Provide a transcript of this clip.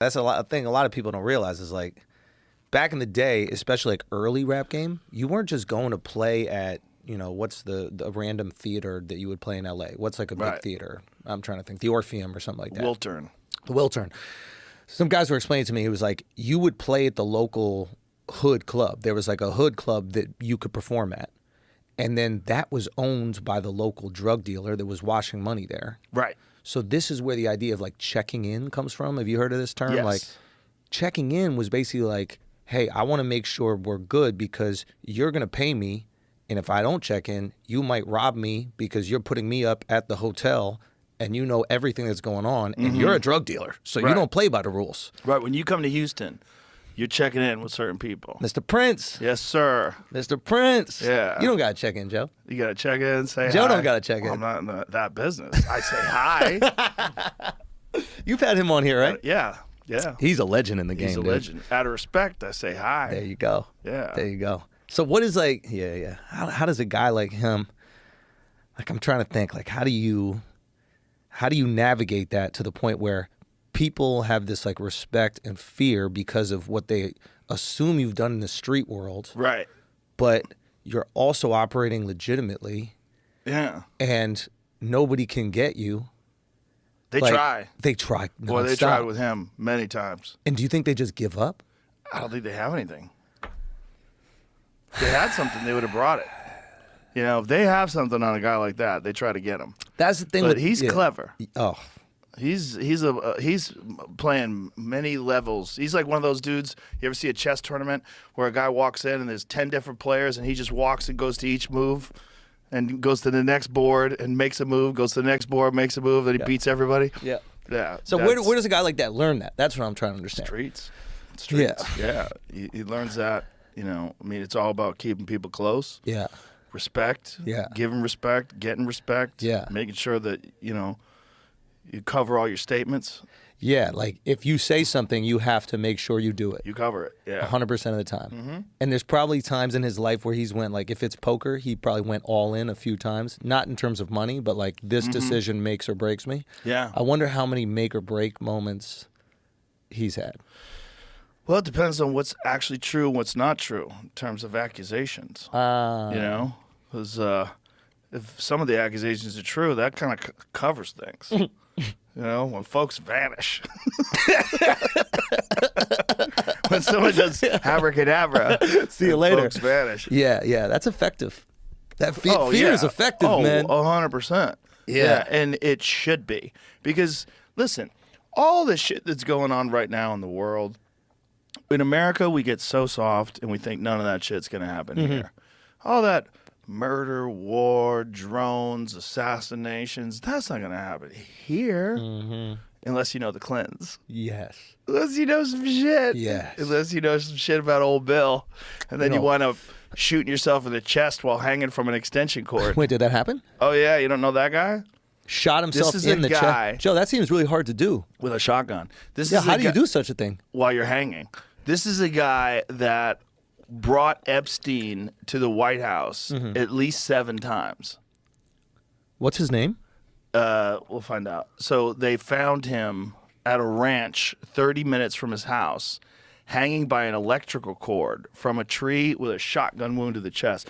That's a thing a lot of people don't realize is like back in the day, especially like early rap game, you weren't just going to play at, what's the random theater that you would play in LA? What's like a big theater? I'm trying to think. The Orpheum or something like that. The Wiltern. Some guys were explaining to me, it was like you would play at the local hood club. There was like a hood club that you could perform at. And then that was owned by the local drug dealer that was washing money there. Right. So this is where the idea of like checking in comes from. Have you heard of this term? Yes. Like checking in was basically like, hey, I want to make sure we're good because you're going to pay me. And if I don't check in, you might rob me because you're putting me up at the hotel and you know everything that's going on and you're a drug dealer. So you don't play by the rules. Right. When you come to Houston, you're checking in with certain people. Mr. Prince. Yes, sir. Mr. Prince. Yeah. You don't got to check in, Joe. You got to check in, say hi. Joe don't got to check in. I'm not in that business. I say hi. You've had him on here, right? Yeah. Yeah. He's a legend in the game, He's a legend. Out of respect, I say hi. There you go. Yeah. There you go. So what is like, how does a guy like him, like I'm trying to think, like how do you navigate that to the point where people have this like respect and fear because of what they assume you've done in the street world. Right. But you're also operating legitimately. Yeah. And nobody can get you. They try. They try. Boy, they tried with him many times. And do you think they just give up? I don't think they have anything. If they had something, they would have brought it. If they have something on a guy like that, they try to get him. That's the thing. But he's clever. Oh. He's playing many levels. He's like one of those dudes. You ever see a chess tournament where a guy walks in and there's 10 different players and he just walks and goes to each move and goes to the next board and makes a move, goes to the next board, makes a move, then he beats everybody? Yeah. Yeah. So where does a guy like that learn that? That's what I'm trying to understand. Streets. Yeah. He learns that, it's all about keeping people close. Yeah. Respect. Yeah. Giving respect, getting respect. Yeah. Making sure that, you cover all your statements. Yeah, like if you say something, you have to make sure you do it. You cover it, yeah. 100% of the time. And there's probably times in his life where he's went, like if it's poker, he probably went all in a few times. Not in terms of money, but like this decision makes or breaks me. Yeah. I wonder how many make or break moments he's had. Well, it depends on what's actually true and what's not true in terms of accusations. Because if some of the accusations are true, that kind of covers things. When folks vanish. When someone does abracadabra, see you later. Folks vanish. Yeah, that's effective. That fear is effective, man. 100%. Yeah, and it should be. Because, listen, all the shit that's going on right now in the world, in America, we get so soft and we think none of that shit's going to happen here. All that murder, war, drones, assassinations, that's not going to happen here unless you know the Clintons. Yes. Unless you know some shit. Yes. Unless you know some shit about old Bill. And then you wind up shooting yourself in the chest while hanging from an extension cord. Wait, did that happen? Oh, yeah? You don't know that guy? Shot himself in the chest. Joe, that seems really hard to do. With a shotgun. How do you do such a thing? While you're hanging. This is a guy that brought Epstein to the White House at least 7 times. What's his name? We'll find out. So they found him at a ranch 30 minutes from his house, hanging by an electrical cord from a tree with a shotgun wound to the chest.